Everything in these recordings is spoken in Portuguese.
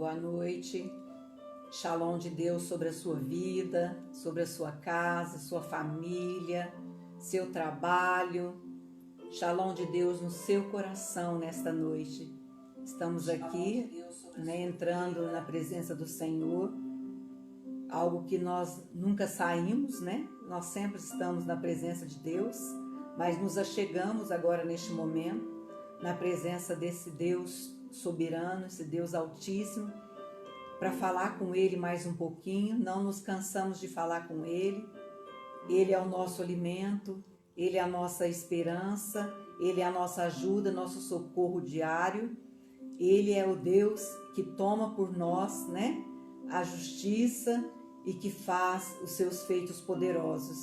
Boa noite. Shalom de Deus sobre a sua vida, sobre a sua casa, sua família, seu trabalho. Shalom de Deus no seu coração nesta noite. Estamos aqui, entrando na presença do Senhor. Algo que nós nunca saímos, Nós sempre estamos na presença de Deus, mas nos achegamos agora neste momento na presença desse Deus soberano, esse Deus altíssimo, para falar com Ele mais um pouquinho. Não nos cansamos de falar com Ele. Ele é o nosso alimento, Ele é a nossa esperança, Ele é a nossa ajuda, nosso socorro diário. Ele é o Deus que toma por nós, a justiça e que faz os seus feitos poderosos.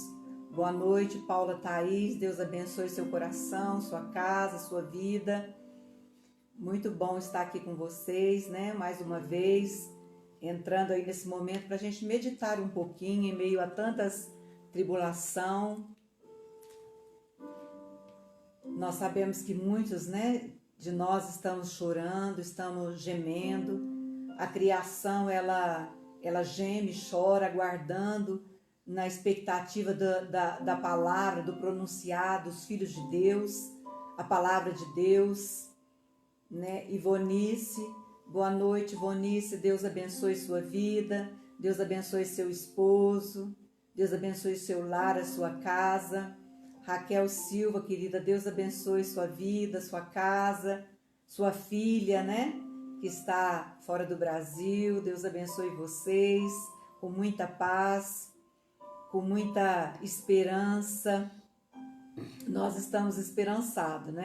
Boa noite, Paula Thaís. Deus abençoe seu coração, sua casa, sua vida. Muito bom estar aqui com vocês, mais uma vez, entrando aí nesse momento para a gente meditar um pouquinho em meio a tantas tribulação. Nós sabemos que muitos, de nós estamos chorando, estamos gemendo. A criação, ela geme, chora, aguardando na expectativa da palavra, do pronunciado, dos filhos de Deus, a palavra de Deus, Ivonice, boa noite, Ivonice. Deus abençoe sua vida, Deus abençoe seu esposo, Deus abençoe seu lar, a sua casa. Raquel Silva, querida, Deus abençoe sua vida, sua casa, sua filha, que está fora do Brasil. Deus abençoe vocês com muita paz, com muita esperança. Nós estamos esperançados,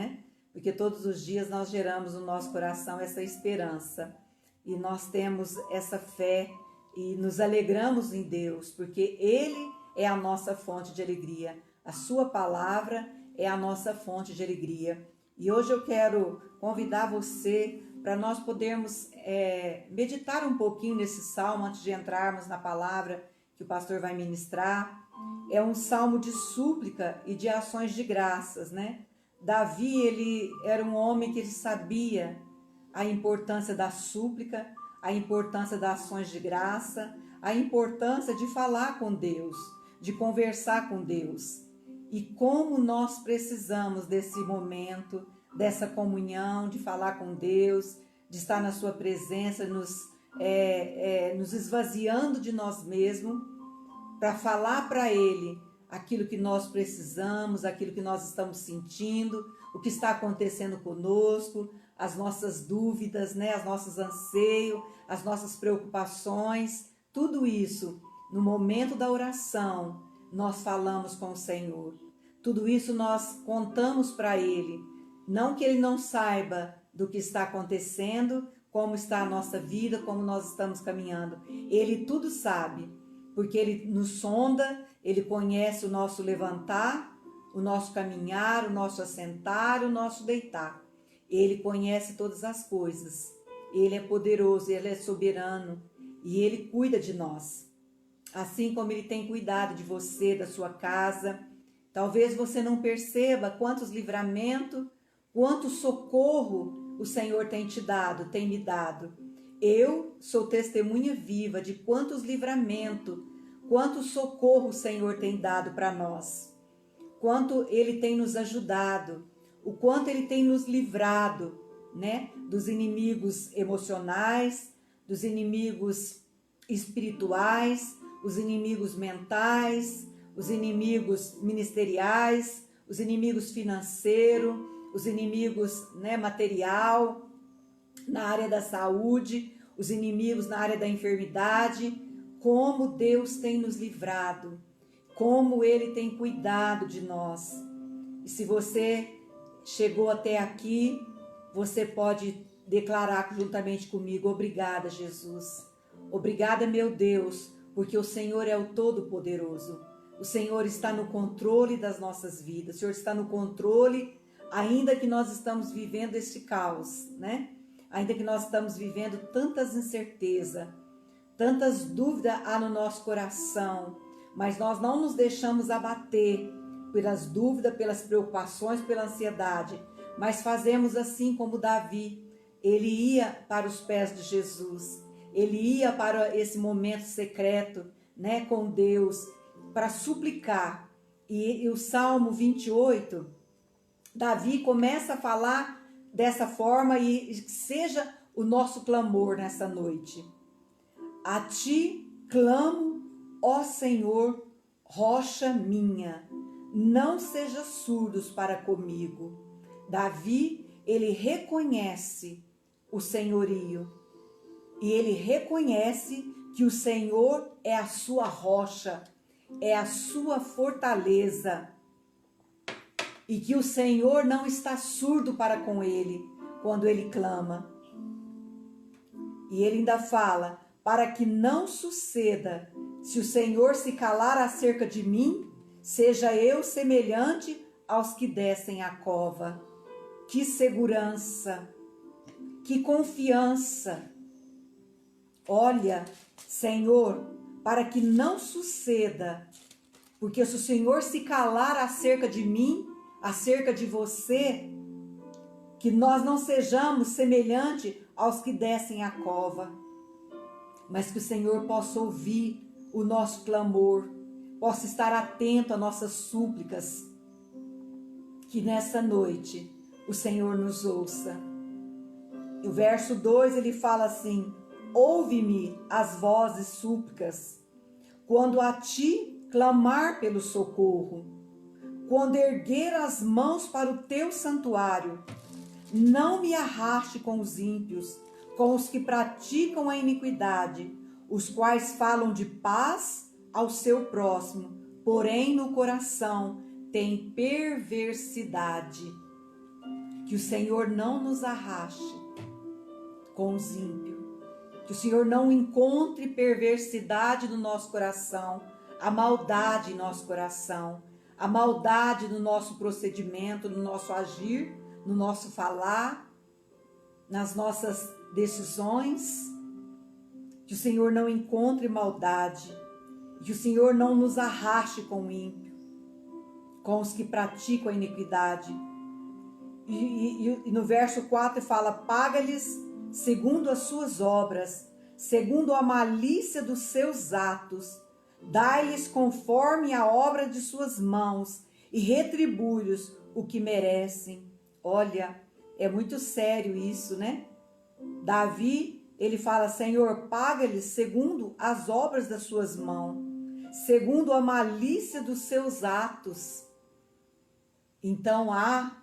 Porque todos os dias nós geramos no nosso coração essa esperança e nós temos essa fé e nos alegramos em Deus, porque Ele é a nossa fonte de alegria. A sua palavra é a nossa fonte de alegria. E hoje eu quero convidar você para nós podermos meditar um pouquinho nesse salmo antes de entrarmos na palavra que o pastor vai ministrar. É um salmo de súplica e de ações de graças, Davi, ele era um homem que ele sabia a importância da súplica, a importância das ações de graça, a importância de falar com Deus, de conversar com Deus. E como nós precisamos desse momento, dessa comunhão, de falar com Deus, de estar na sua presença, nos esvaziando de nós mesmos, para falar para Ele aquilo que nós precisamos, aquilo que nós estamos sentindo, o que está acontecendo conosco, as nossas dúvidas, os nossos anseios, as nossas preocupações, tudo isso, no momento da oração, nós falamos com o Senhor. Tudo isso nós contamos para Ele. Não que Ele não saiba do que está acontecendo, como está a nossa vida, como nós estamos caminhando. Ele tudo sabe, porque Ele nos sonda, Ele conhece o nosso levantar, o nosso caminhar, o nosso assentar, o nosso deitar. Ele conhece todas as coisas. Ele é poderoso, Ele é soberano e Ele cuida de nós. Assim como Ele tem cuidado de você, da sua casa. Talvez você não perceba quantos livramentos, quanto socorro o Senhor tem te dado, tem me dado. Eu sou testemunha viva de quantos livramentos, quanto socorro o Senhor tem dado para nós. Quanto Ele tem nos ajudado, o quanto Ele tem nos livrado, dos inimigos emocionais, dos inimigos espirituais, os inimigos mentais, os inimigos ministeriais, os inimigos financeiros, os inimigos material, na área da saúde, os inimigos na área da enfermidade. Como Deus tem nos livrado, como Ele tem cuidado de nós. E se você chegou até aqui, você pode declarar juntamente comigo: obrigada, Jesus. Obrigada, meu Deus, porque o Senhor é o Todo-Poderoso. O Senhor está no controle das nossas vidas. O Senhor está no controle, ainda que nós estamos vivendo este caos, Ainda que nós estamos vivendo tantas incertezas, tantas dúvidas há no nosso coração, mas nós não nos deixamos abater pelas dúvidas, pelas preocupações, pela ansiedade, mas fazemos assim como Davi, ele ia para os pés de Jesus, ele ia para esse momento secreto, né, com Deus, para suplicar. E o Salmo 28, Davi começa a falar dessa forma e seja o nosso clamor nessa noite. A ti clamo, ó Senhor, rocha minha, não seja surdos para comigo. Davi, ele reconhece o senhorio e ele reconhece que o Senhor é a sua rocha, é a sua fortaleza e que o Senhor não está surdo para com ele quando ele clama. E ele ainda fala, para que não suceda, se o Senhor se calar acerca de mim, seja eu semelhante aos que descem a cova. Que segurança, que confiança. Olha, Senhor, para que não suceda, porque se o Senhor se calar acerca de mim, acerca de você, que nós não sejamos semelhante aos que descem a cova, mas que o Senhor possa ouvir o nosso clamor, possa estar atento às nossas súplicas, que nessa noite o Senhor nos ouça. O verso 2 ele fala assim, ouve-me as vozes súplicas, quando a ti clamar pelo socorro, quando erguer as mãos para o teu santuário, não me arraste com os ímpios, com os que praticam a iniquidade, os quais falam de paz ao seu próximo, porém no coração tem perversidade. Que o Senhor não nos arraste com os ímpios, que o Senhor não encontre perversidade no nosso coração, a maldade em nosso coração, a maldade no nosso procedimento, no nosso agir, no nosso falar, nas nossas decisões, que o Senhor não encontre maldade, que o Senhor não nos arraste com o ímpio, com os que praticam a iniquidade. E no verso 4 fala, paga-lhes segundo as suas obras, segundo a malícia dos seus atos, dai-lhes conforme a obra de suas mãos e retribui-lhes o que merecem. Olha, é muito sério isso, né? Davi, ele fala, Senhor, paga-lhes segundo as obras das suas mãos, segundo a malícia dos seus atos. Então há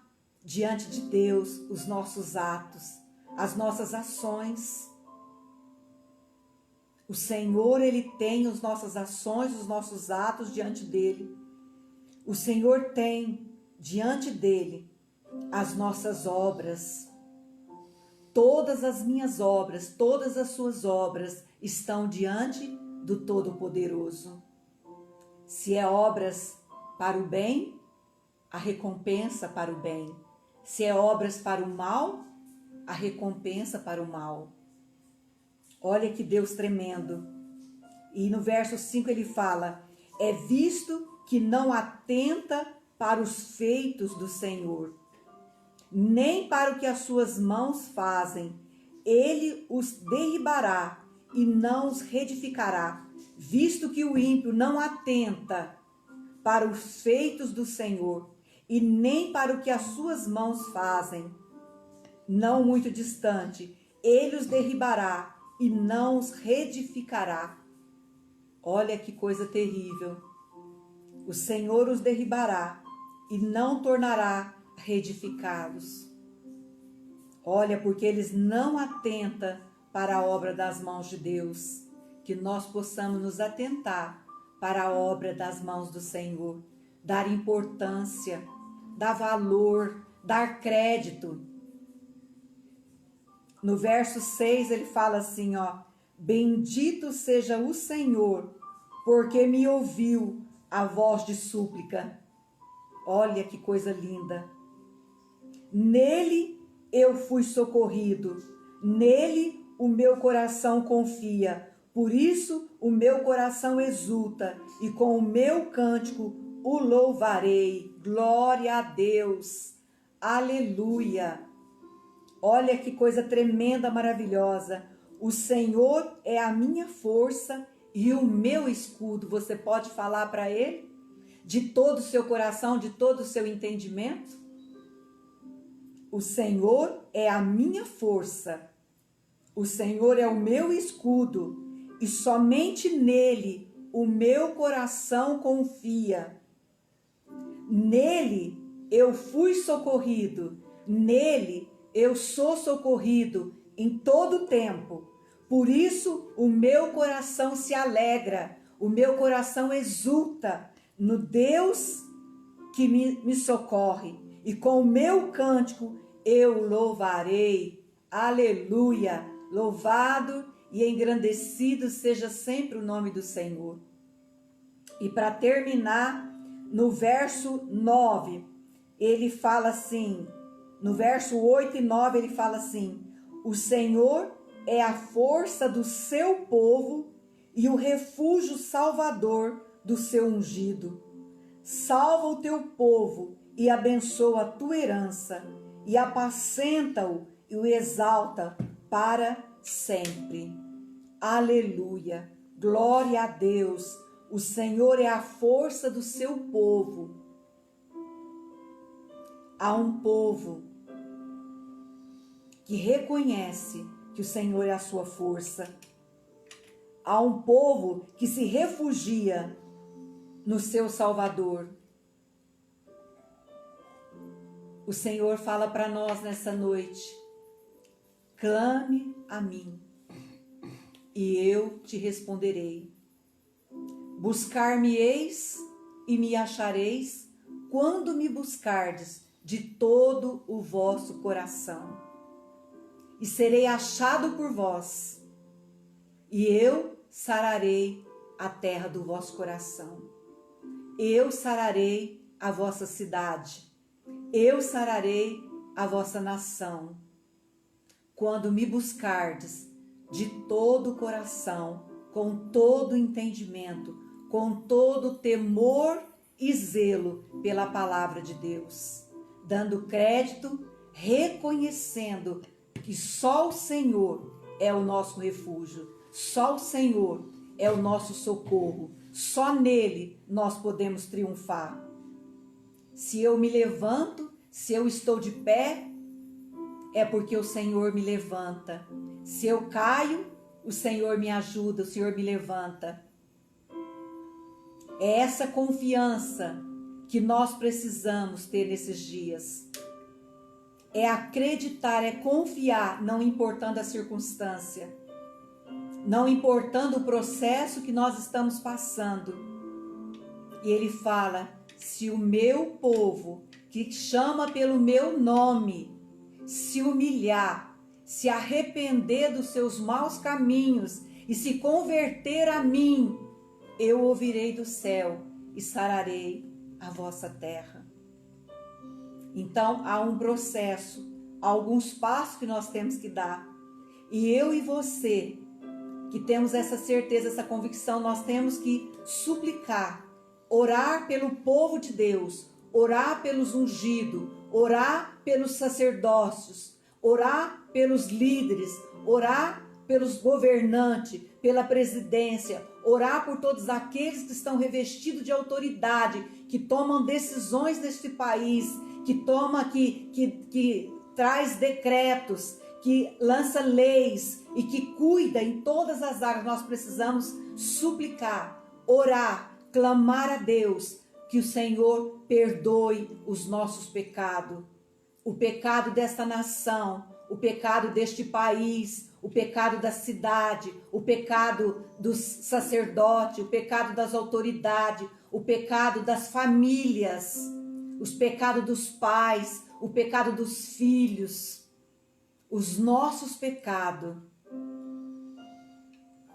diante de Deus os nossos atos, as nossas ações. O Senhor, ele tem as nossas ações, os nossos atos diante dele. O Senhor tem diante dele as nossas obras. Todas as minhas obras, todas as suas obras estão diante do Todo-Poderoso. Se é obras para o bem, a recompensa para o bem. Se é obras para o mal, a recompensa para o mal. Olha que Deus tremendo. E no verso 5 ele fala, é visto que não atenta para os feitos do Senhor, nem para o que as suas mãos fazem. Ele os derribará e não os reedificará, visto que o ímpio não atenta para os feitos do Senhor, e nem para o que as suas mãos fazem. Não muito distante, ele os derribará e não os reedificará. Olha que coisa terrível. O Senhor os derribará e não tornará a reedificá-los. Olha, porque eles não atentam para a obra das mãos de Deus. Que nós possamos nos atentar para a obra das mãos do Senhor. Dar importância, dar valor, dar crédito. No verso 6 ele fala assim, ó, bendito seja o Senhor, porque me ouviu a voz de súplica. Olha que coisa linda. Nele eu fui socorrido, nele o meu coração confia, por isso o meu coração exulta e com o meu cântico o louvarei. Glória a Deus, aleluia. Olha que coisa tremenda, maravilhosa. O Senhor é a minha força e o meu escudo. Você pode falar para Ele? De todo o seu coração, de todo o seu entendimento? O Senhor é a minha força. O Senhor é o meu escudo. E somente nele o meu coração confia. Nele eu fui socorrido. Nele eu sou socorrido em todo tempo. Por isso o meu coração se alegra, o meu coração exulta no Deus que me socorre. E com o meu cântico eu louvarei. Aleluia! Louvado e engrandecido seja sempre o nome do Senhor. E para terminar, no verso 9, ele fala assim, no verso 8 e 9 ele fala assim: o Senhor é a força do seu povo e o refúgio salvador do seu ungido. Salva o teu povo e abençoa a tua herança, e apacenta-o e o exalta para sempre. Aleluia! Glória a Deus! O Senhor é a força do seu povo. Há um povo que reconhece que o Senhor é a sua força. Há um povo que se refugia no seu Salvador. O Senhor fala para nós nessa noite: clame a mim e eu te responderei. Buscar-me-eis e me achareis quando me buscardes de todo o vosso coração. E serei achado por vós, e eu sararei a terra do vosso coração. Eu sararei a vossa cidade. Eu sararei a vossa nação. Quando me buscardes de todo o coração, com todo o entendimento, com todo o temor e zelo pela palavra de Deus, dando crédito, reconhecendo que só o Senhor é o nosso refúgio, só o Senhor é o nosso socorro, só nele nós podemos triunfar. Se eu me levanto, se eu estou de pé, é porque o Senhor me levanta. Se eu caio, o Senhor me ajuda, o Senhor me levanta. É essa confiança que nós precisamos ter nesses dias. É acreditar, é confiar, não importando a circunstância, não importando o processo que nós estamos passando. E ele fala: se o meu povo, que chama pelo meu nome, se humilhar, se arrepender dos seus maus caminhos e se converter a mim, eu ouvirei do céu e sararei a vossa terra. Então há um processo, alguns passos que nós temos que dar. E eu e você, que temos essa certeza, essa convicção, nós temos que suplicar, orar pelo povo de Deus, orar pelos ungidos, orar pelos sacerdócios, orar pelos líderes, orar pelos governantes, pela presidência, orar por todos aqueles que estão revestidos de autoridade, que tomam decisões neste país, que traz decretos, que lança leis e que cuida em todas as áreas. Nós precisamos suplicar, orar, clamar a Deus que o Senhor perdoe os nossos pecados, o pecado desta nação, o pecado deste país, o pecado da cidade, o pecado dos sacerdotes, o pecado das autoridades, o pecado das famílias, os pecados dos pais, o pecado dos filhos, os nossos pecados.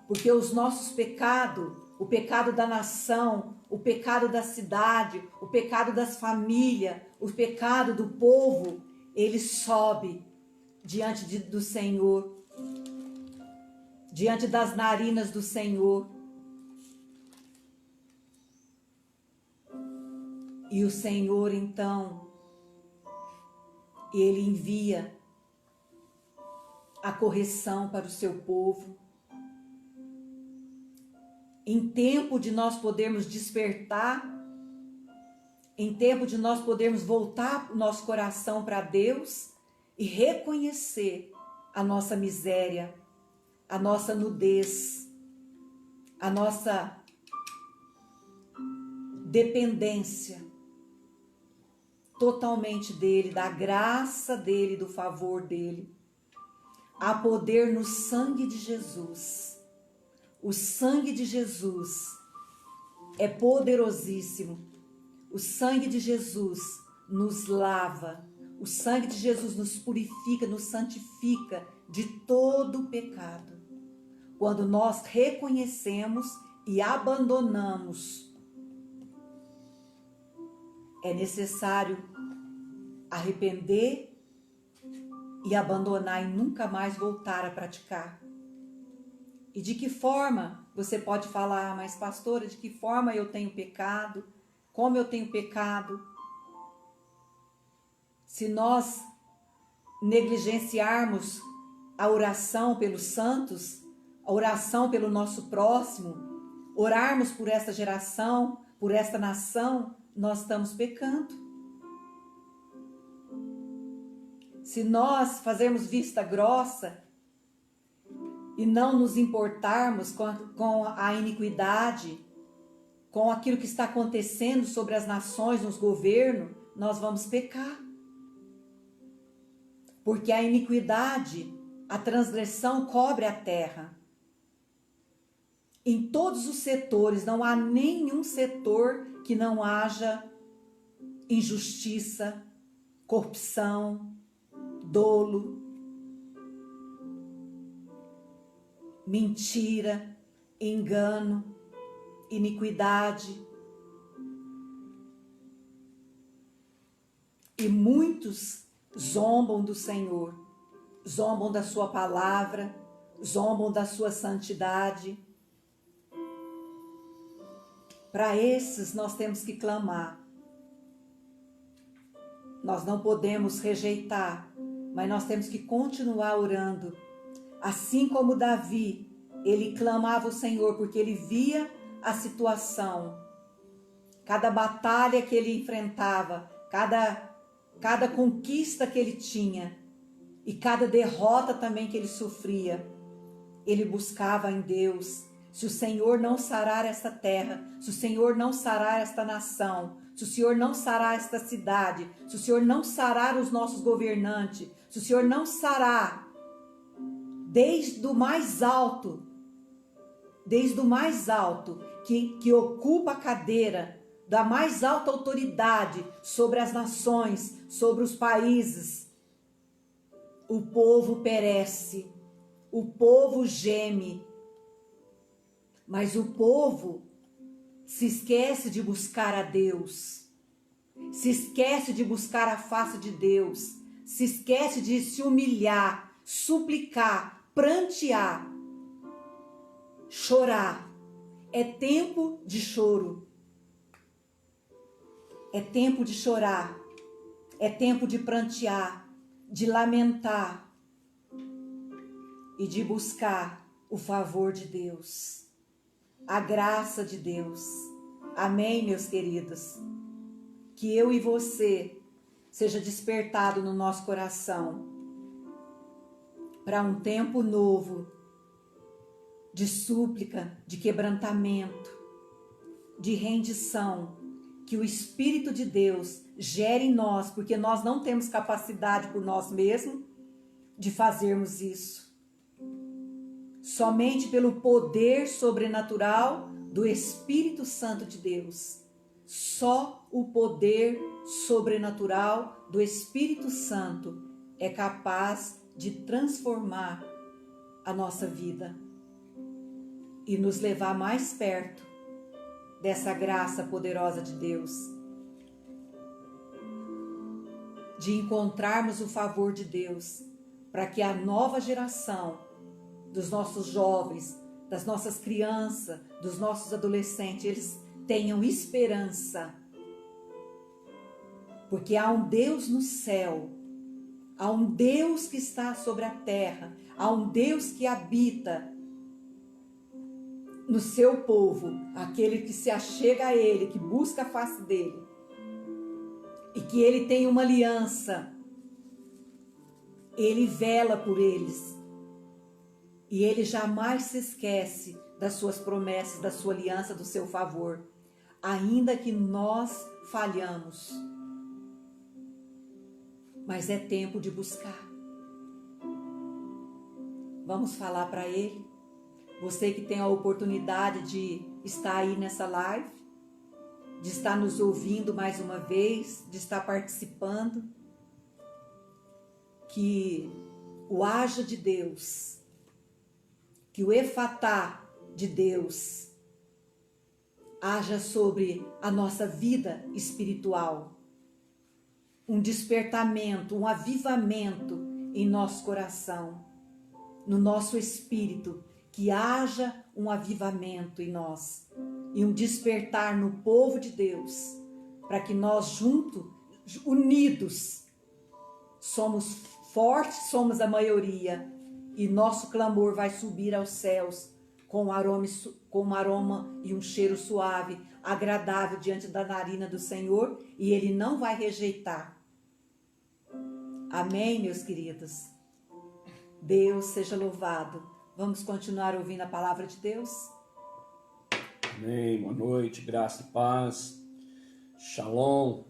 Porque os nossos pecados, o pecado da nação, o pecado da cidade, o pecado das famílias, o pecado do povo, ele sobe diante do Senhor, diante das narinas do Senhor. E o Senhor, então, ele envia a correção para o seu povo. Em tempo de nós podermos despertar, em tempo de nós podermos voltar o nosso coração para Deus e reconhecer a nossa miséria, a nossa nudez, a nossa dependência totalmente dele, da graça dele, do favor dele. Há poder no sangue de Jesus. O sangue de Jesus é poderosíssimo. O sangue de Jesus nos lava. O sangue de Jesus nos purifica, nos santifica de todo o pecado. Quando nós reconhecemos e abandonamos, é necessário arrepender e abandonar e nunca mais voltar a praticar. E de que forma você pode falar, mas pastora, de que forma eu tenho pecado? Como eu tenho pecado? Se nós negligenciarmos a oração pelos santos, a oração pelo nosso próximo, orarmos por esta geração, por esta nação, nós estamos pecando. Se nós fazermos vista grossa e não nos importarmos com a iniquidade, com aquilo que está acontecendo sobre as nações, nos governos, nós vamos pecar. Porque a iniquidade, a transgressão cobre a terra. Em todos os setores, não há nenhum setor que não haja injustiça, corrupção, dolo, mentira, engano, iniquidade. E muitos zombam do Senhor, zombam da sua palavra, zombam da sua santidade. Para esses nós temos que clamar. Nós não podemos rejeitar, mas nós temos que continuar orando. Assim como Davi, ele clamava ao Senhor porque ele via a situação. Cada batalha que ele enfrentava, cada conquista que ele tinha e cada derrota também que ele sofria, ele buscava em Deus. Se o Senhor não sarar esta terra, se o Senhor não sarar esta nação, se o Senhor não sarar esta cidade, se o Senhor não sarar os nossos governantes, se o Senhor não sarar desde o mais alto que ocupa a cadeira da mais alta autoridade sobre as nações, sobre os países, o povo perece, o povo geme. Mas o povo se esquece de buscar a Deus, se esquece de buscar a face de Deus, se esquece de se humilhar, suplicar, prantear, chorar. É tempo de choro, é tempo de chorar, é tempo de prantear, de lamentar e de buscar o favor de Deus. A graça de Deus. Amém, meus queridos? Que eu e você seja despertado no nosso coração para um tempo novo de súplica, de quebrantamento, de rendição, que o Espírito de Deus gere em nós, porque nós não temos capacidade por nós mesmos de fazermos isso. Somente pelo poder sobrenatural do Espírito Santo de Deus. Só o poder sobrenatural do Espírito Santo é capaz de transformar a nossa vida e nos levar mais perto dessa graça poderosa de Deus, de encontrarmos o favor de Deus, para que a nova geração dos nossos jovens, das nossas crianças, dos nossos adolescentes, eles tenham esperança. Porque há um Deus no céu, Há um Deus que está sobre a terra, há um Deus que habita no seu povo, aquele que se achega a Ele, que busca a face dEle, e que Ele tem uma aliança. Ele vela por eles, e Ele jamais se esquece das suas promessas, da sua aliança, do seu favor, ainda que nós falhamos. Mas é tempo de buscar. Vamos falar para Ele. Você que tem a oportunidade de estar aí nessa live, de estar nos ouvindo mais uma vez, de estar participando, que o haja de Deus, que o efatá de Deus haja sobre a nossa vida espiritual. Um despertamento, um avivamento em nosso coração, no nosso espírito, que haja um avivamento em nós e um despertar no povo de Deus, para que nós juntos, unidos, somos fortes, somos a maioria, e nosso clamor vai subir aos céus com um aroma e um cheiro suave, agradável diante da narina do Senhor, e Ele não vai rejeitar. Amém, meus queridos? Deus seja louvado. Vamos continuar ouvindo a palavra de Deus? Amém, boa noite, graça e paz, shalom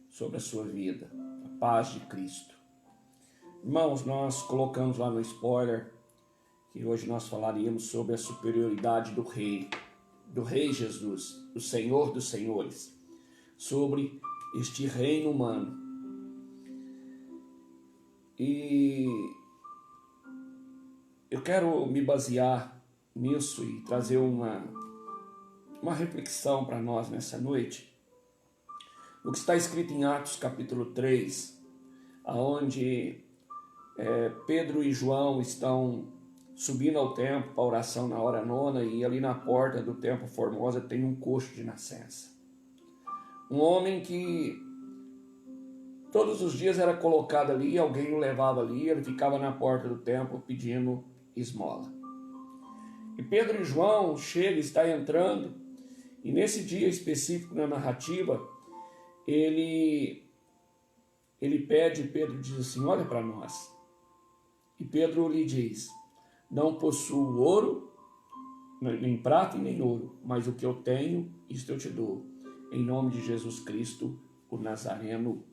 sobre a sua vida, a paz de Cristo. Irmãos, nós colocamos lá no spoiler que hoje nós falaríamos sobre a superioridade do Rei Jesus, o Senhor dos Senhores, sobre este reino humano. E eu quero me basear nisso e trazer uma reflexão para nós nessa noite. O que está escrito em Atos capítulo 3, onde Pedro e João estão subindo ao templo para oração na hora nona, e ali na porta do templo Formosa tem um coxo de nascença. Um homem que todos os dias era colocado ali, alguém o levava ali, ele ficava na porta do templo pedindo esmola. E Pedro e João chegam, está entrando, e nesse dia específico na narrativa, ele pede, Pedro diz assim, olha para nós. E Pedro lhe diz, não possuo ouro, nem prata e nem ouro, mas o que eu tenho, isto eu te dou. Em nome de Jesus Cristo, o Nazareno,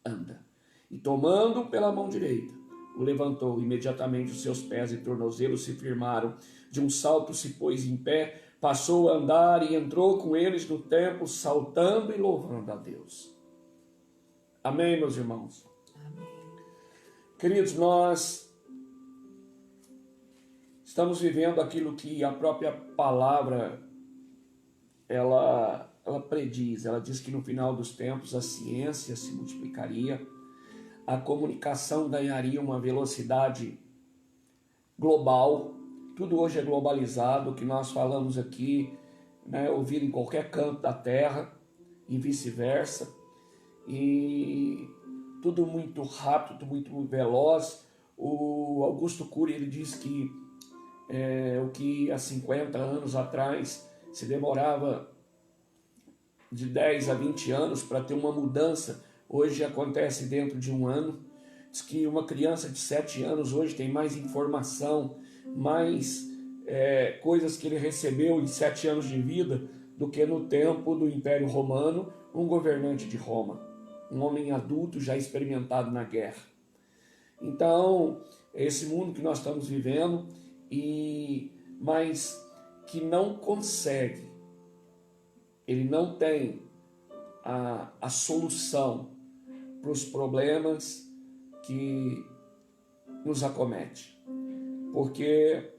anda. E tomando pela mão direita, o levantou. Imediatamente os seus pés e tornozelos se firmaram. De um salto se pôs em pé, passou a andar e entrou com eles no templo, saltando e louvando a Deus. Amém, meus irmãos? Amém. Queridos, nós estamos vivendo aquilo que a própria palavra ela prediz. Ela diz que no final dos tempos a ciência se multiplicaria, a comunicação ganharia uma velocidade global. Tudo hoje é globalizado, o que nós falamos aqui, ouvido em qualquer canto da terra e vice-versa. E tudo muito rápido, tudo muito veloz. O Augusto Cury, ele diz que o que há 50 anos atrás se demorava de 10 a 20 anos para ter uma mudança, hoje acontece dentro de um ano. Diz que uma criança de 7 anos hoje tem mais informação, mais coisas que ele recebeu em 7 anos de vida do que no tempo do Império Romano, um governante de Roma, um homem adulto já experimentado na guerra. Então, é esse mundo que nós estamos vivendo, mas que não consegue, ele não tem a solução para os problemas que nos acomete, porque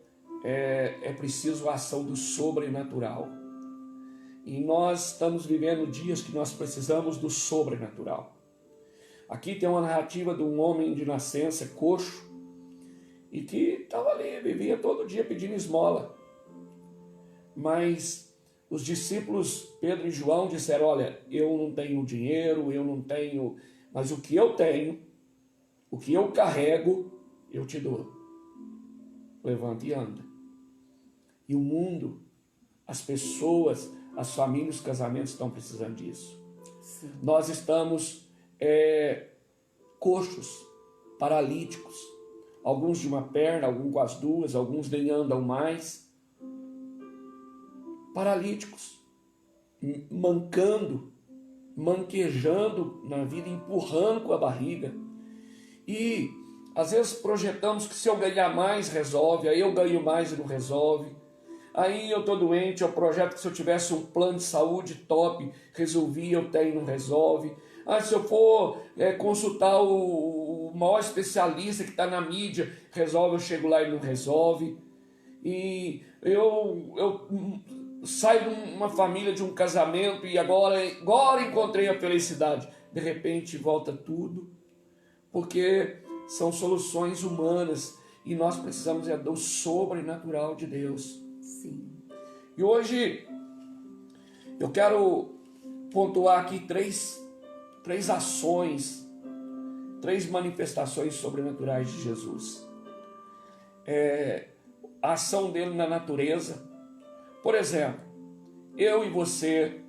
é preciso a ação do sobrenatural. E nós estamos vivendo dias que nós precisamos do sobrenatural. Aqui tem uma narrativa de um homem de nascença, coxo, e que estava ali, vivia todo dia pedindo esmola. Mas os discípulos Pedro e João disseram, olha, eu não tenho dinheiro, eu não tenho, mas o que eu tenho, O que eu carrego, eu te dou. Levanta e anda. E o mundo, as pessoas, as famílias, os casamentos estão precisando disso. Sim. Nós estamos coxos, paralíticos. Alguns de uma perna, alguns com as duas, alguns nem andam mais. Paralíticos, mancando, manquejando na vida, empurrando com a barriga. E às vezes projetamos que se eu ganhar mais resolve, aí eu ganho mais e não resolve. Aí eu estou doente, eu projeto que se eu tivesse um plano de saúde top, resolvia, eu tenho e não resolve. Se eu for consultar o maior especialista que está na mídia, resolve, eu chego lá e não resolve. E eu saio de uma família, de um casamento, e agora encontrei a felicidade. De repente volta tudo, porque são soluções humanas e nós precisamos do sobrenatural de Deus. Sim. E hoje eu quero pontuar aqui três ações, três manifestações sobrenaturais de Jesus. A ação dele na natureza. Por exemplo, eu e você,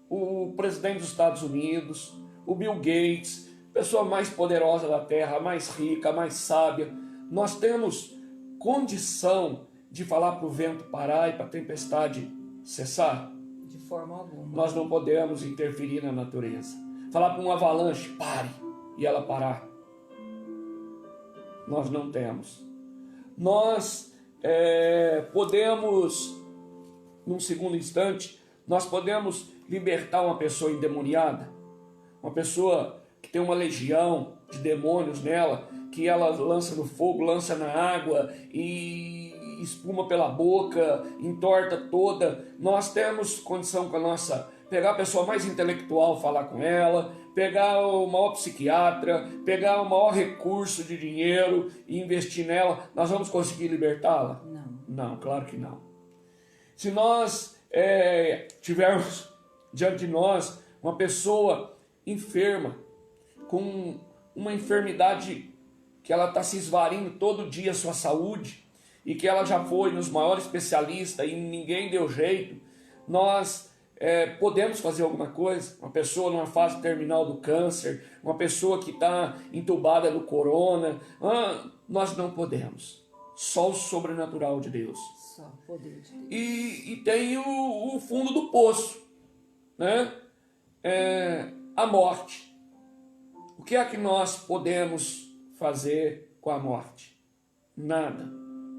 o presidente dos Estados Unidos, o Bill Gates, pessoa mais poderosa da terra, mais rica, mais sábia, nós temos condição de falar para o vento parar e para a tempestade cessar? De forma alguma. Nós não podemos interferir na natureza. Falar para uma avalanche, pare, e ela parar. Nós não temos. Nós podemos, num segundo instante, nós podemos libertar uma pessoa endemoniada, uma pessoa que tem uma legião de demônios nela, que ela lança no fogo, lança na água e espuma pela boca, entorta toda. Nós temos condição com a nossa... Pegar a pessoa mais intelectual, falar com ela, pegar o maior psiquiatra, pegar o maior recurso de dinheiro e investir nela. Nós vamos conseguir libertá-la? Não, claro que não. Se nós tivermos diante de nós uma pessoa enferma, com uma enfermidade que ela está se esvarindo todo dia a sua saúde, e que ela já foi nos maiores especialistas e ninguém deu jeito, nós podemos fazer alguma coisa? Uma pessoa numa fase terminal do câncer, uma pessoa que está entubada no corona, nós não podemos. Só o sobrenatural de Deus. Só o poder de Deus. E tem o fundo do poço, né? A morte. O que é que nós podemos fazer com a morte? Nada.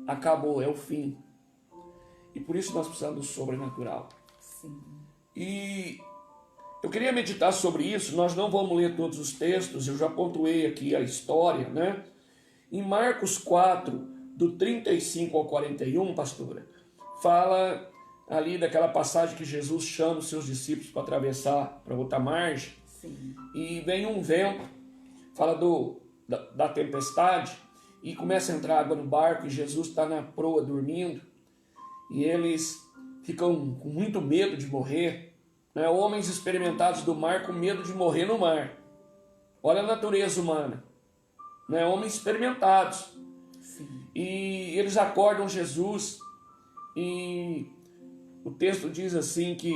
Acabou, é o fim. E por isso nós precisamos do sobrenatural. Sim. E eu queria meditar sobre isso. Nós não vamos ler todos os textos, eu já pontuei aqui a história, né? Em Marcos 4, do 35 ao 41, pastora, fala ali daquela passagem que Jesus chama os seus discípulos para atravessar para outra margem. Sim. E vem um vento, fala da tempestade, e começa a entrar água no barco, e Jesus está na proa dormindo, e eles ficam com muito medo de morrer, né? Homens experimentados do mar com medo de morrer no mar. Olha a natureza humana, né? Homens experimentados. Sim. E eles acordam Jesus, e o texto diz assim que,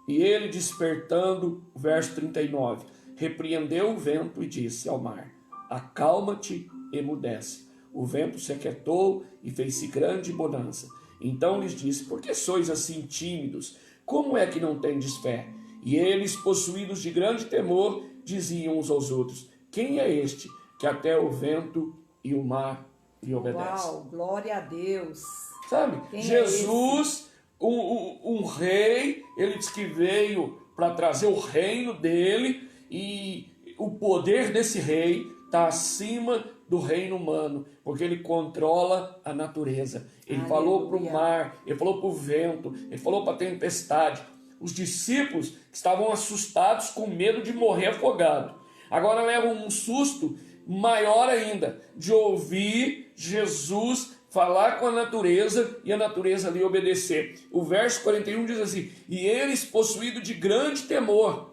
e ele despertando, verso 39, repreendeu o vento e disse ao mar, acalma-te, emudece. O vento se aquietou e fez-se grande bonança. Então lhes disse, por que sois assim tímidos? Como é que não tendes fé? E eles, possuídos de grande temor, diziam uns aos outros, quem é este que até o vento e o mar lhe obedecem? Uau, glória a Deus. Sabe? Quem Jesus, um rei, ele disse que veio para trazer o reino dele, e o poder desse rei está acima do reino humano, porque ele controla a natureza. Ele Aleluia. Falou para o mar, ele falou para o vento, ele falou para a tempestade. Os discípulos que estavam assustados com medo de morrer afogado, agora levam um susto maior ainda, de ouvir Jesus falar com a natureza e a natureza lhe obedecer. O verso 41 diz assim, e eles possuídos de grande temor,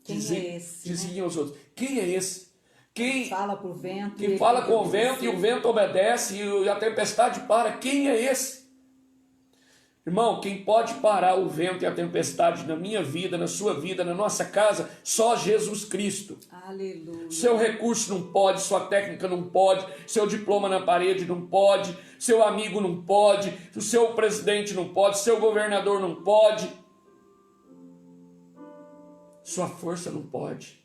Quem é esse, diziam aos outros, quem é esse Quem fala pro vento, que fala com o vento e o vento obedece e a tempestade para? Quem é esse? Irmão, quem pode parar o vento e a tempestade na minha vida, na sua vida, na nossa casa? Só Jesus Cristo. Aleluia. Seu recurso não pode, sua técnica não pode, seu diploma na parede não pode, seu amigo não pode, o seu presidente não pode, seu governador não pode. Sua força não pode.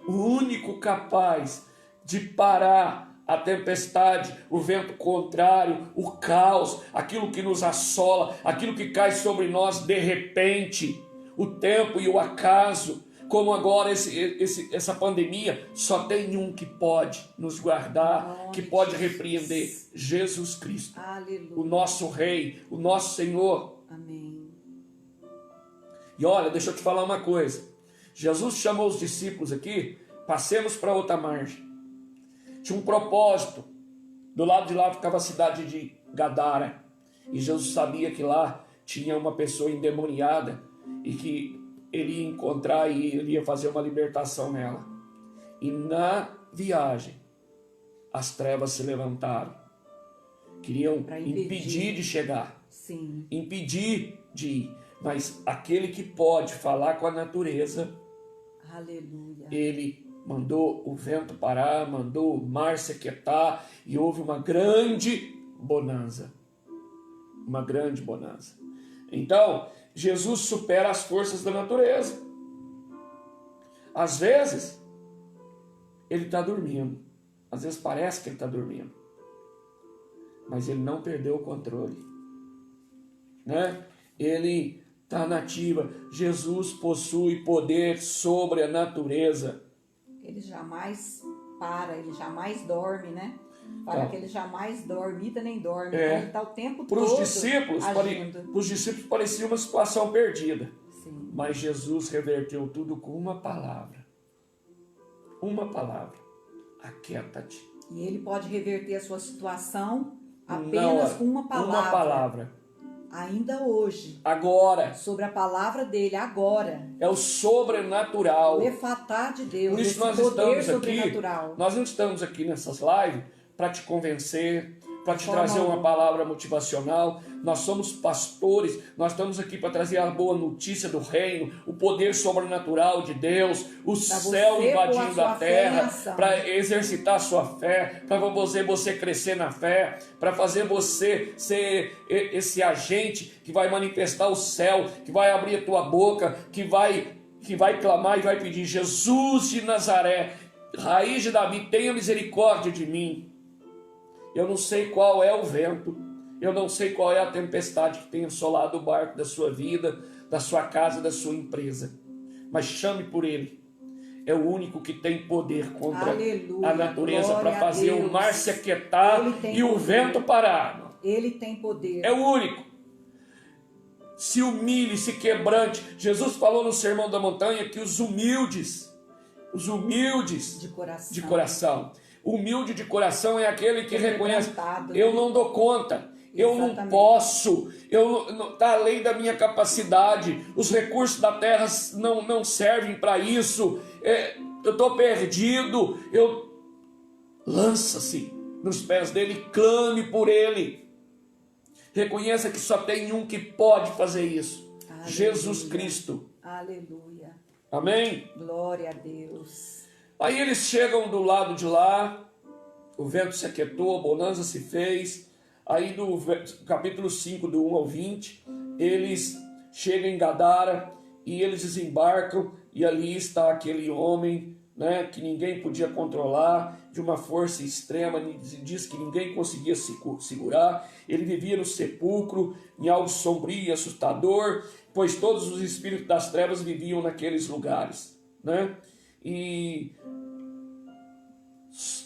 O único capaz de parar a tempestade, o vento contrário, o caos, aquilo que nos assola, aquilo que cai sobre nós de repente, o tempo e o acaso, como agora essa pandemia, só tem um que pode nos guardar, que pode repreender: Jesus Cristo. Aleluia. O nosso Rei, o nosso Senhor. Amém. E olha, deixa eu te falar uma coisa. Jesus chamou os discípulos aqui, passemos para outra margem. Tinha um propósito. Do lado de lá ficava a cidade de Gadara. E Jesus sabia que lá tinha uma pessoa endemoniada e que ele ia encontrar e ele ia fazer uma libertação nela. E na viagem, as trevas se levantaram. Queriam impedir de chegar. Sim. Impedir de ir. Mas aquele que pode falar com a natureza, aleluia, ele mandou o vento parar, mandou o mar se aquietar e houve uma grande bonança. Uma grande bonança. Então, Jesus supera as forças da natureza. Às vezes, ele está dormindo. Às vezes parece que ele está dormindo. Mas ele não perdeu o controle. Né? Ele está na ativa. Jesus possui poder sobre a natureza. Ele jamais para, ele jamais dorme, né? Fala que ele jamais dormita nem dorme. Então ele está o tempo todo agindo. Para os discípulos parecia uma situação perdida. Sim. Mas Jesus reverteu tudo com uma palavra. Uma palavra. Aquieta-te. E ele pode reverter a sua situação apenas com uma palavra. Uma palavra. Ainda hoje. Agora. Sobre a palavra dele, agora. É o sobrenatural. O efatar de Deus. Por isso nós estamos aqui. Nós não estamos aqui nessas lives para te convencer, para te trazer uma palavra motivacional. Nós somos pastores, nós estamos aqui para trazer a boa notícia do reino, o poder sobrenatural de Deus, o céu invadindo a terra, para exercitar a sua fé, para você crescer na fé, para fazer você ser esse agente que vai manifestar o céu, que vai abrir a tua boca, que vai clamar e vai pedir: Jesus de Nazaré, raiz de Davi, tenha misericórdia de mim. Eu não sei qual é o vento, eu não sei qual é a tempestade que tem assolado o barco da sua vida, da sua casa, da sua empresa, mas chame por ele. É o único que tem poder contra a natureza para fazer o mar se aquietar e o vento parar. Ele tem poder. É o único. Se humilhe, se quebrante. Jesus falou no Sermão da Montanha que os humildes de coração. Humilde de coração é aquele que reconhece: eu não dou conta, eu não posso, está além da minha capacidade, os recursos da terra não servem para isso, eu estou perdido. Lança-se nos pés dele, clame por ele, reconheça que só tem um que pode fazer isso. Aleluia. Jesus Cristo. Aleluia. Amém? Glória a Deus. Aí eles chegam do lado de lá, o vento se aquietou, a bonança se fez. Aí do capítulo 5, do 1 ao 20, eles chegam em Gadara e eles desembarcam, e ali está aquele homem, né, que ninguém podia controlar, de uma força extrema, diz que ninguém conseguia segurar. Ele vivia no sepulcro, em algo sombrio e assustador, pois todos os espíritos das trevas viviam naqueles lugares, né? E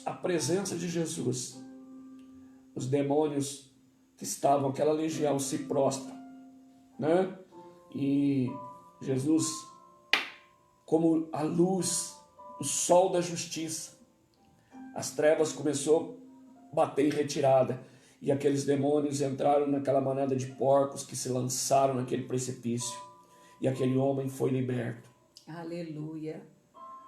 a presença de Jesus, os demônios que estavam, aquela legião, se prostram, né? E Jesus, como a luz, o sol da justiça, as trevas começou a bater em retirada, e aqueles demônios entraram naquela manada de porcos que se lançaram naquele precipício, e aquele homem foi liberto. Aleluia.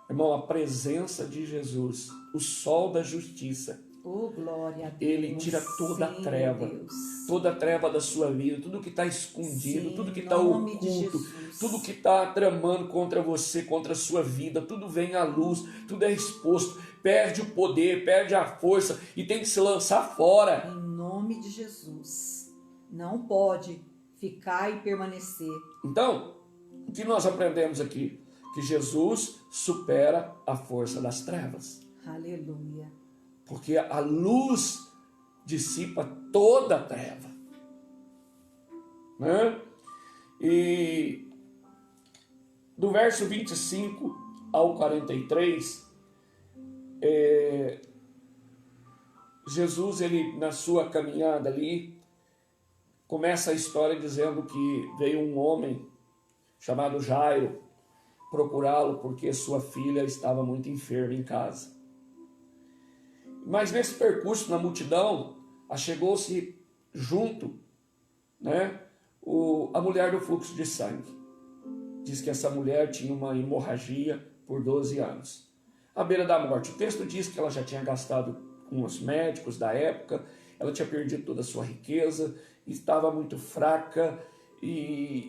Irmão, a presença de Jesus, o sol da justiça, Oh, glória a Deus. Ele tira toda a Sim, treva, Deus. toda a treva da sua vida, tudo que está escondido, Sim, tudo que em está nome de oculto, Jesus. tudo que está tramando contra você, contra a sua vida, tudo vem à luz, tudo é exposto, perde o poder, perde a força e tem que se lançar fora. Em nome de Jesus. Não pode ficar e permanecer. Então, o que nós aprendemos aqui? Que Jesus supera a força das trevas. Aleluia. Porque a luz dissipa toda a treva. Né? E do verso 25 ao 43, Jesus, ele, na sua caminhada ali, começa a história dizendo que veio um homem chamado Jairo procurá-lo porque sua filha estava muito enferma em casa. Mas nesse percurso na multidão, achegou-se junto, né, a mulher do fluxo de sangue. Diz que essa mulher tinha uma hemorragia por 12 anos. À beira da morte. O texto diz que ela já tinha gastado com os médicos da época, ela tinha perdido toda a sua riqueza, estava muito fraca,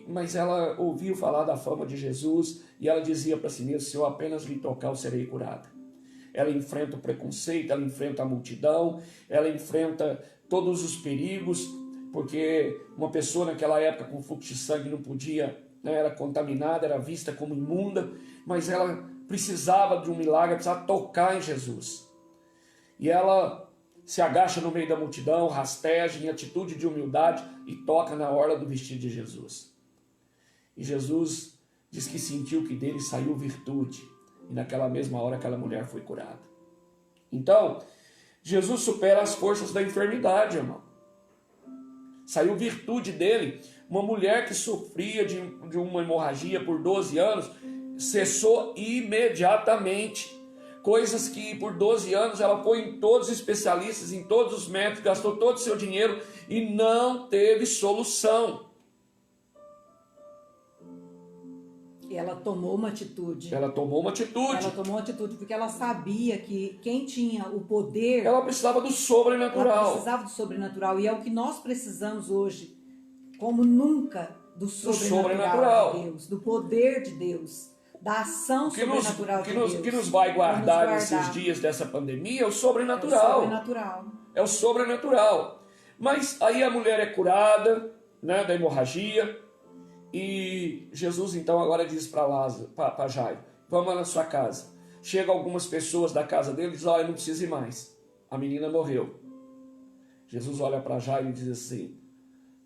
mas ela ouviu falar da fama de Jesus e ela dizia para si mesma: se eu apenas lhe tocar, eu serei curada. Ela enfrenta o preconceito, ela enfrenta a multidão, ela enfrenta todos os perigos, porque uma pessoa naquela época com fluxo de sangue não podia, né, era contaminada, era vista como imunda, mas ela precisava de um milagre, precisava tocar em Jesus. E ela se agacha no meio da multidão, rasteja em atitude de humildade e toca na orla do vestido de Jesus. E Jesus diz que sentiu que dele saiu virtude. E naquela mesma hora aquela mulher foi curada. Então, Jesus supera as forças da enfermidade, irmão. Saiu virtude dele. Uma mulher que sofria de uma hemorragia por 12 anos, cessou imediatamente. Coisas que por 12 anos ela foi em todos os especialistas, em todos os médicos, gastou todo o seu dinheiro e não teve solução. E ela tomou uma atitude. Ela tomou uma atitude. Ela tomou uma atitude porque ela sabia que quem tinha o poder... Ela precisava do sobrenatural. Ela precisava do sobrenatural. E é o que nós precisamos hoje, como nunca, do sobrenatural de Deus, do poder de Deus, da ação sobrenatural de Deus. O que nos vai guardar nesses dias dessa pandemia é o sobrenatural. É o sobrenatural. É o sobrenatural. Mas aí a mulher é curada, né, da hemorragia. E Jesus então agora diz para Lázaro, para Jairo: vamos na sua casa. Chega algumas pessoas da casa dele e diz: olha, não precisa ir mais, a menina morreu. Jesus olha para Jairo e diz assim: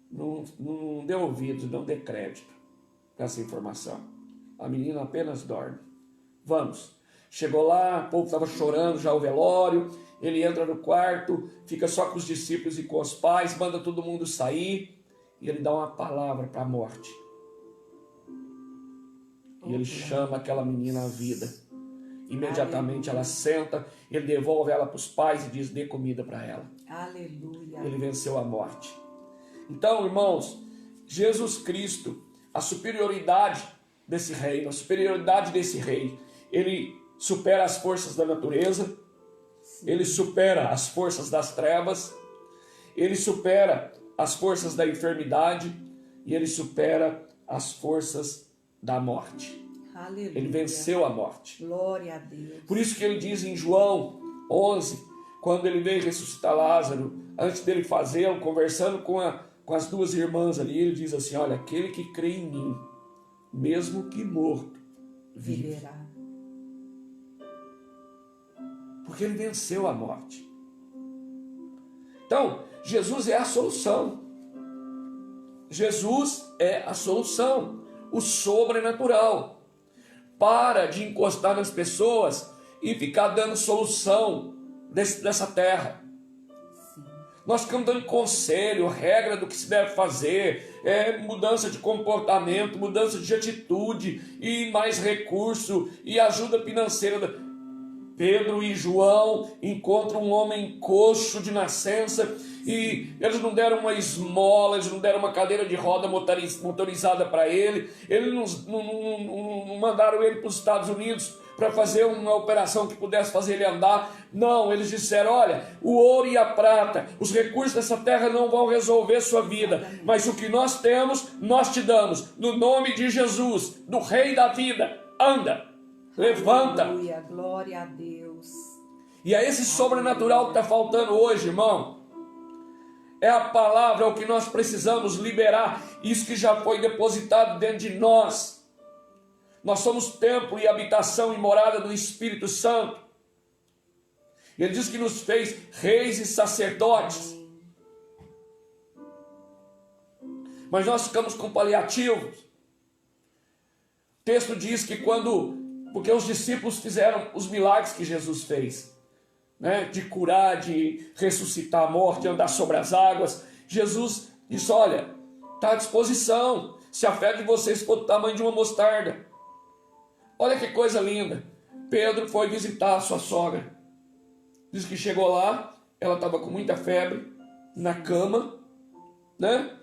não dê ouvidos, não dê crédito para essa informação, a menina apenas dorme. Vamos. Chegou lá, o povo estava chorando já o velório, ele entra no quarto, fica só com os discípulos e com os pais, manda todo mundo sair e ele dá uma palavra para a morte. E ele chama aquela menina à vida. Imediatamente ela senta, ele devolve ela para os pais e diz: dê comida para ela. Aleluia. Ele venceu a morte. Então, irmãos, Jesus Cristo, a superioridade desse reino, a superioridade desse rei, ele supera as forças da natureza, ele supera as forças das trevas, ele supera as forças da enfermidade e ele supera as forças da morte. Aleluia. Ele venceu a morte. Glória a Deus. Por isso que ele diz em João 11, quando ele veio ressuscitar Lázaro, antes dele fazê-lo, conversando com as duas irmãs ali, ele diz assim: olha, aquele que crê em mim, mesmo que morto, viverá. Porque ele venceu a morte. Então, Jesus é a solução. Jesus é a solução. O sobrenatural. Para de encostar nas pessoas e ficar dando solução dessa terra. Sim. Nós ficamos dando conselho, regra do que se deve fazer, mudança de comportamento, mudança de atitude, e mais recurso, e ajuda financeira. Pedro e João encontram um homem coxo de nascença e eles não deram uma esmola, eles não deram uma cadeira de roda motorizada para ele, eles não mandaram ele para os Estados Unidos para fazer uma operação que pudesse fazer ele andar. Não, eles disseram, olha, o ouro e a prata, os recursos dessa terra não vão resolver sua vida, mas o que nós temos, nós te damos, no nome de Jesus, do Rei da vida. Anda, levanta. Aleluia, glória a Deus. E é esse sobrenatural que está faltando hoje, irmão. É a palavra, é o que nós precisamos liberar, isso que já foi depositado dentro de nós. Nós somos templo e habitação e morada do Espírito Santo. Ele diz que nos fez reis e sacerdotes. Mas nós ficamos com paliativos. O texto diz que porque os discípulos fizeram os milagres que Jesus fez, né? De curar, de ressuscitar a morte, de andar sobre as águas. Jesus disse, olha, está à disposição, se a fé de vocês for do tamanho de uma mostarda. Olha que coisa linda. Pedro foi visitar a sua sogra. Diz que chegou lá, ela estava com muita febre, na cama, né?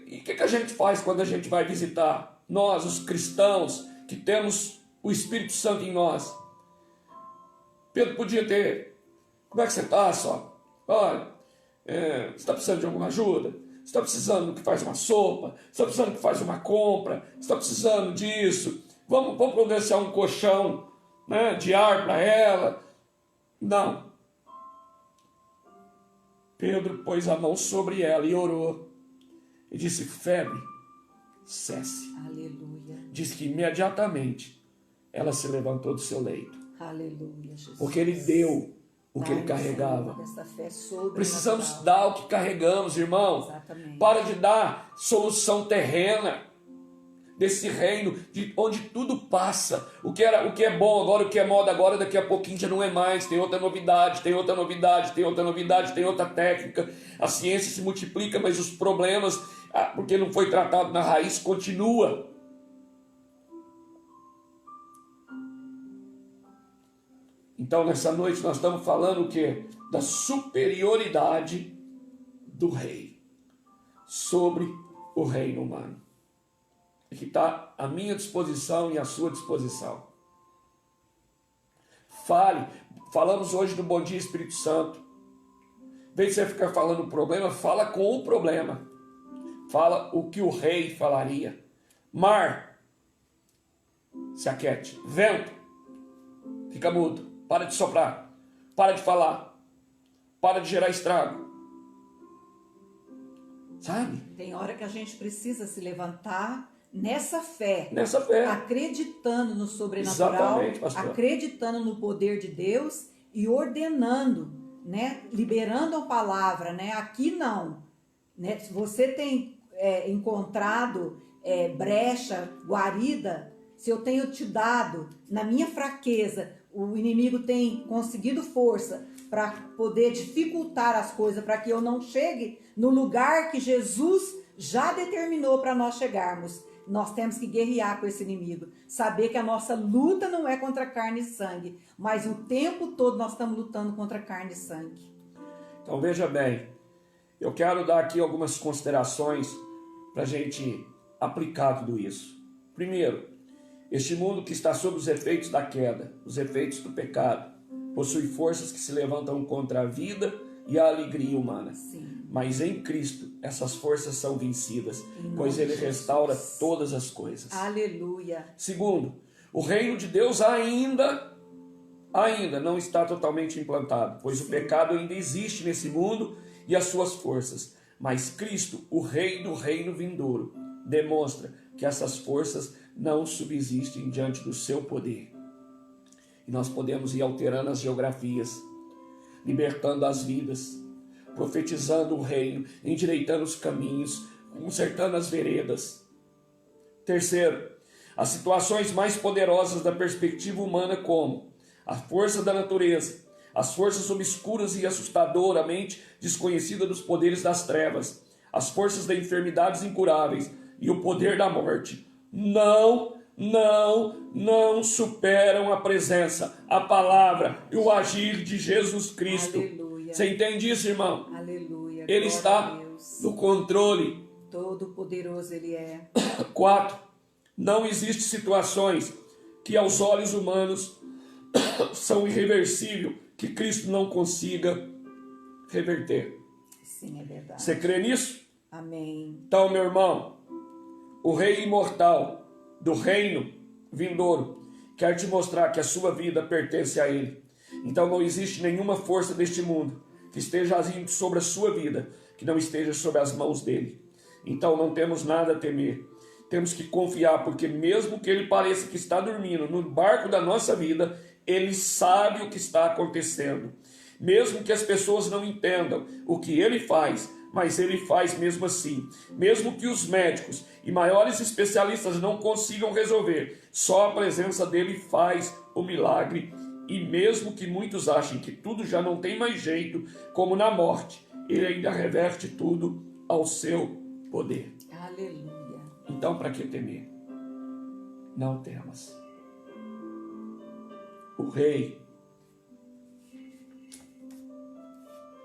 E o que a gente faz quando a gente vai visitar? Nós, os cristãos, que temos o Espírito Santo em nós. Pedro podia ter, como é que você está, só? Olha, você está precisando de alguma ajuda? Você está precisando que faz uma sopa? Você está precisando que faz uma compra? Você está precisando disso? Vamos providenciar um colchão, né, de ar para ela? Não. Pedro pôs a mão sobre ela e orou. E disse, febre, cesse. Aleluia. Diz que imediatamente ela se levantou do seu leito. Aleluia, Jesus. Porque ele deu o que ele carregava. Precisamos dar o que carregamos, irmão. Exatamente. Para de dar solução terrena desse reino onde tudo passa. O que é bom agora, o que é moda agora, daqui a pouquinho já não é mais. Tem outra novidade, tem outra novidade, tem outra novidade, tem outra técnica. A ciência se multiplica, mas os problemas, porque não foi tratado na raiz, continua. Então, nessa noite, nós estamos falando o quê? Da superioridade do rei sobre o reino humano. E que está à minha disposição e à sua disposição. Falamos hoje do Bom Dia Espírito Santo. Em vez de você ficar falando o problema, fala com o problema. Fala o que o rei falaria. Mar, se aquete. Vento, fica mudo. Para de soprar, para de falar, para de gerar estrago. Sabe? Tem hora que a gente precisa se levantar nessa fé. Nessa fé. Acreditando no sobrenatural, acreditando no poder de Deus e ordenando, né? Liberando a palavra, né? Aqui não. Né? Se você tem encontrado brecha, guarida, se eu tenho te dado na minha fraqueza, o inimigo tem conseguido força para poder dificultar as coisas, para que eu não chegue no lugar que Jesus já determinou para nós chegarmos. Nós temos que guerrear com esse inimigo. Saber que a nossa luta não é contra carne e sangue, mas o tempo todo nós estamos lutando contra carne e sangue. Então veja bem, eu quero dar aqui algumas considerações para a gente aplicar tudo isso. Primeiro, este mundo que está sob os efeitos da queda, os efeitos do pecado, possui forças que se levantam contra a vida e a alegria humana. Sim. Mas em Cristo, essas forças são vencidas, pois Ele restaura todas as coisas. Aleluia. Segundo, o reino de Deus ainda não está totalmente implantado, pois o pecado ainda existe nesse mundo e as suas forças. Mas Cristo, o Rei do reino vindouro, demonstra que essas forças não subsistem diante do seu poder. E nós podemos ir alterando as geografias, libertando as vidas, profetizando o reino, endireitando os caminhos, consertando as veredas. Terceiro, as situações mais poderosas da perspectiva humana, como a força da natureza, as forças obscuras e assustadoramente desconhecidas dos poderes das trevas, as forças das enfermidades incuráveis e o poder da morte, não superam a presença, a palavra e o agir de Jesus Cristo. Aleluia. Você entende isso, irmão? Aleluia. Ele está no controle. Todo poderoso Ele é. 4. Não existem situações que aos olhos humanos são irreversíveis, que Cristo não consiga reverter. Sim, é verdade. Você crê nisso? Amém. Então, meu irmão, o Rei imortal do reino vindouro quer te mostrar que a sua vida pertence a Ele. Então não existe nenhuma força deste mundo que esteja agindo sobre a sua vida, que não esteja sob as mãos dele. Então não temos nada a temer. Temos que confiar, porque mesmo que ele pareça que está dormindo no barco da nossa vida, ele sabe o que está acontecendo. Mesmo que as pessoas não entendam o que ele faz, mas ele faz mesmo assim. Mesmo que os médicos e maiores especialistas não consigam resolver, só a presença dele faz o milagre. E mesmo que muitos achem que tudo já não tem mais jeito, como na morte, ele ainda reverte tudo ao seu poder. Aleluia. Então, para que temer? Não temas. O Rei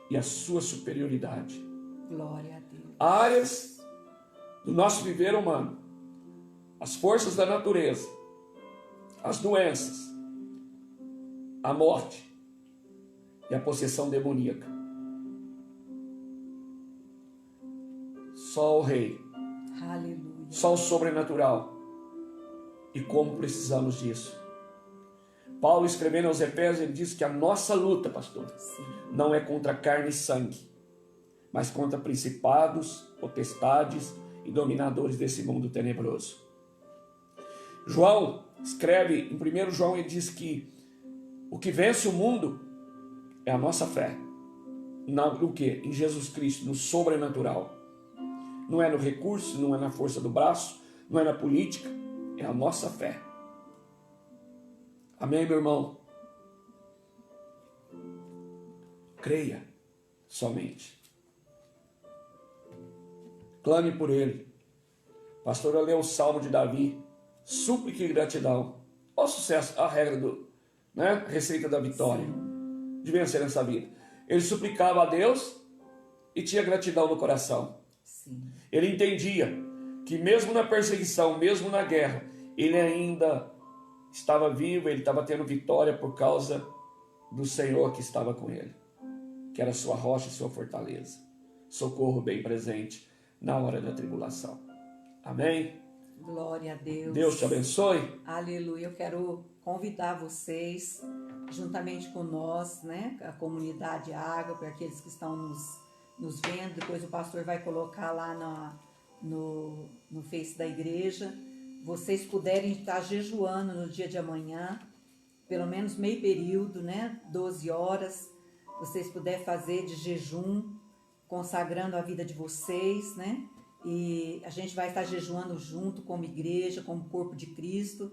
e a sua superioridade. Glória a Deus. Áreas do nosso viver humano, as forças da natureza, as doenças, a morte e a possessão demoníaca. Só o Rei. Aleluia. Só o sobrenatural. E como precisamos disso. Paulo, escrevendo aos Efésios, ele diz que a nossa luta, pastor, Sim. não é contra carne e sangue, mas contra principados, potestades e dominadores desse mundo tenebroso. João escreve, em 1 João, ele diz que o que vence o mundo é a nossa fé. No quê? Em Jesus Cristo, no sobrenatural. Não é no recurso, não é na força do braço, não é na política, é a nossa fé. Amém, meu irmão? Creia somente. Clame por ele. Pastor, eu leio o Salmo de Davi. Súplica e gratidão. Olha o sucesso, a regra a receita da vitória. De vencer nessa vida. Ele suplicava a Deus e tinha gratidão no coração. Sim. Ele entendia que mesmo na perseguição, mesmo na guerra, ele ainda estava vivo, ele estava tendo vitória por causa do Senhor que estava com ele, que era sua rocha e sua fortaleza. Socorro bem presente na hora da tribulação. Amém? Glória a Deus. Deus te abençoe. Aleluia. Eu quero convidar vocês, juntamente com nós, a comunidade Água, para aqueles que estão nos vendo. Depois o pastor vai colocar lá no Face da igreja. Vocês puderem estar jejuando no dia de amanhã, pelo menos meio período, 12 horas. Vocês puderem fazer de jejum, consagrando a vida de vocês, E a gente vai estar jejuando junto como igreja, como corpo de Cristo,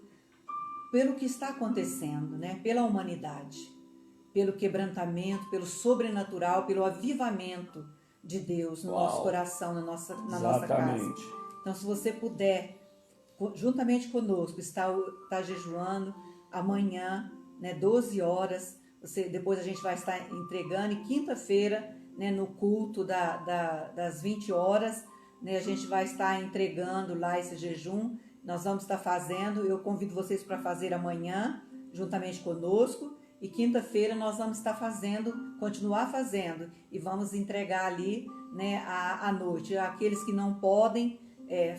pelo que está acontecendo, pela humanidade, pelo quebrantamento, pelo sobrenatural, pelo avivamento de Deus no nosso coração, na nossa casa. Então, se você puder, juntamente conosco, estar jejuando amanhã, 12 horas, depois a gente vai estar entregando, e quinta-feira, no culto das 20 horas, a gente vai estar entregando lá esse jejum. Nós vamos estar fazendo, eu convido vocês para fazer amanhã, juntamente conosco, e quinta-feira nós vamos estar continuar fazendo, e vamos entregar ali, à noite. Aqueles que não podem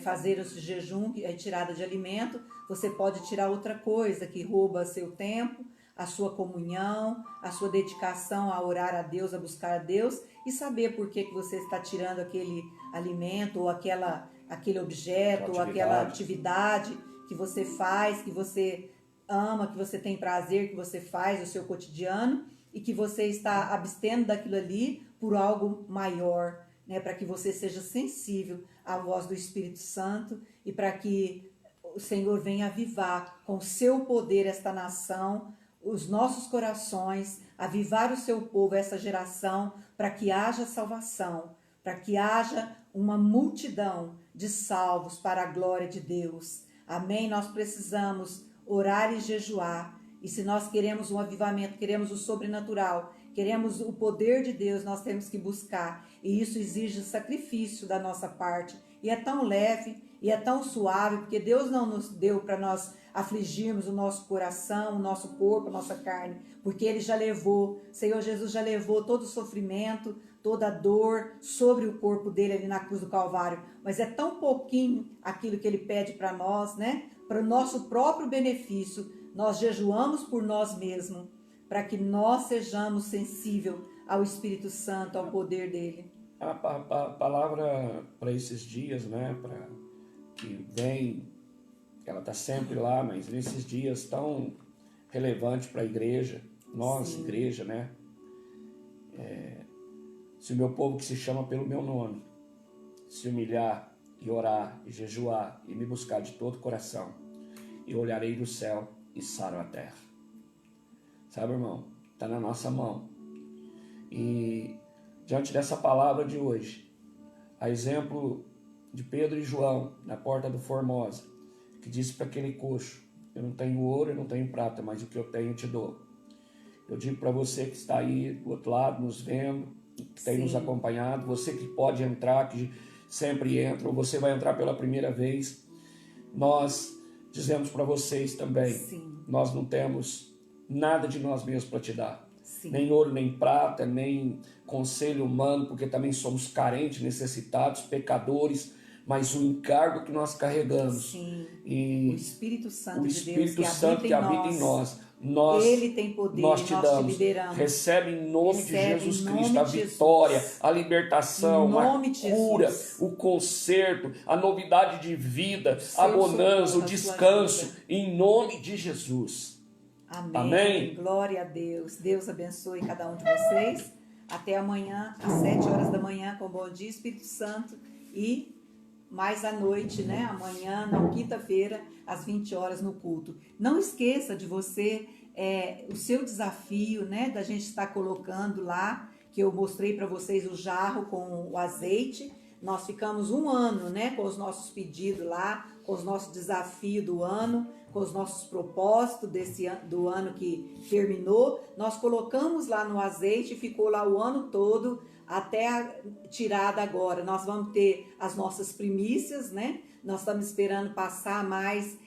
fazer esse jejum, que é tirada de alimento, você pode tirar outra coisa que rouba seu tempo, a sua comunhão, a sua dedicação a orar a Deus, a buscar a Deus, e saber por que você está tirando aquele alimento, ou aquele objeto, ou aquela atividade que você faz, que você ama, que você tem prazer, que você faz no seu cotidiano, e que você está abstendo daquilo ali por algo maior, para que você seja sensível à voz do Espírito Santo, e para que o Senhor venha avivar com o seu poder esta nação, os nossos corações, avivar o seu povo, essa geração, para que haja salvação, para que haja uma multidão de salvos para a glória de Deus. Amém? Nós precisamos orar e jejuar. E se nós queremos um avivamento, queremos o sobrenatural, queremos o poder de Deus, nós temos que buscar. E isso exige sacrifício da nossa parte, e é tão leve, e é tão suave, porque Deus não nos deu para nós afligirmos o nosso coração, o nosso corpo, a nossa carne, porque Ele já levou, Senhor Jesus já levou todo o sofrimento, toda a dor sobre o corpo dele ali na cruz do Calvário, mas é tão pouquinho aquilo que Ele pede para nós, né? Para o nosso próprio benefício, nós jejuamos por nós mesmos, para que nós sejamos sensíveis ao Espírito Santo, ao poder dele. A palavra para esses dias, né, que vem, ela está sempre lá, mas nesses dias tão relevantes para a igreja, nós, Sim. igreja, né? Se o meu povo que se chama pelo meu nome se humilhar e orar e jejuar e me buscar de todo o coração, eu olharei do céu e saro a terra. Sabe, irmão? Está na nossa mão. E diante dessa palavra de hoje, a exemplo de Pedro e João na porta do Formosa, que disse para aquele coxo: eu não tenho ouro, eu não tenho prata, mas o que eu tenho eu te dou. Eu digo para você que está aí do outro lado nos vendo, que tem nos acompanhado, você que pode entrar, que sempre entra, ou você vai entrar pela primeira vez, nós dizemos para vocês também, nós não temos nada de nós mesmos para te dar. Nem ouro, nem prata, nem conselho humano, porque também somos carentes, necessitados, pecadores, mas o encargo que nós carregamos e o Espírito Santo, o Espírito Santo que habita em nós, Ele tem poder, nós te damos. liberamos. Recebe em nome de Jesus Cristo a vitória, a libertação, a cura, o conserto, a novidade de vida, a bonança, o descanso, em nome de Jesus. Amém. Amém. Glória a Deus. Deus abençoe cada um de vocês. Até amanhã, às 7 horas da manhã, com Bom Dia Espírito Santo. E mais à noite, né? Amanhã, na quinta-feira, às 20 horas no culto. Não esqueça de você, o seu desafio, né? Da gente estar colocando lá, que eu mostrei para vocês o jarro com o azeite. Nós ficamos um ano, né? Com os nossos pedidos lá, com os nossos desafios do ano, com os nossos propósitos do ano que terminou. Nós colocamos lá no azeite e ficou lá o ano todo, até a tirada agora. Nós vamos ter as nossas primícias, né? Nós estamos esperando passar mais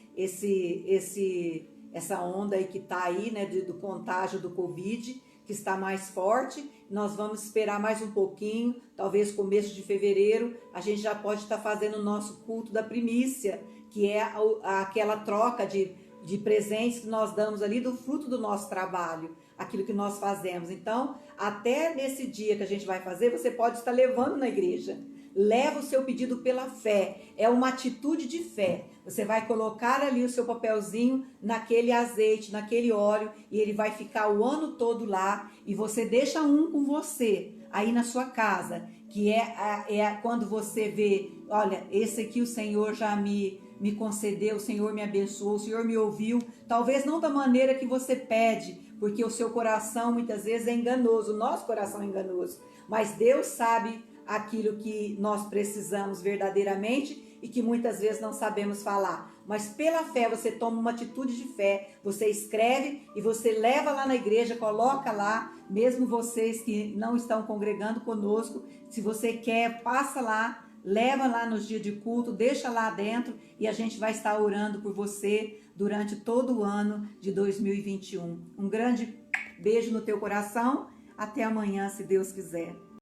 essa onda aí que está aí, né? Do contágio do Covid, que está mais forte. Nós vamos esperar mais um pouquinho, talvez começo de fevereiro, a gente já pode estar fazendo o nosso culto da primícia, que é aquela troca de presentes que nós damos ali do fruto do nosso trabalho, aquilo que nós fazemos. Então, até nesse dia que a gente vai fazer, você pode estar levando na igreja. Leva o seu pedido pela fé, é uma atitude de fé. Você vai colocar ali o seu papelzinho naquele azeite, naquele óleo, e ele vai ficar o ano todo lá, e você deixa um com você, aí na sua casa, que é quando você vê, olha, esse aqui o Senhor já me concedeu, o Senhor me abençoou, o Senhor me ouviu, talvez não da maneira que você pede, porque o seu coração muitas vezes é enganoso, o nosso coração é enganoso, mas Deus sabe aquilo que nós precisamos verdadeiramente e que muitas vezes não sabemos falar, mas pela fé você toma uma atitude de fé, você escreve e você leva lá na igreja, coloca lá, mesmo vocês que não estão congregando conosco, se você quer, passa lá, leva lá nos dias de culto, deixa lá dentro e a gente vai estar orando por você durante todo o ano de 2021. Um grande beijo no teu coração, até amanhã, se Deus quiser.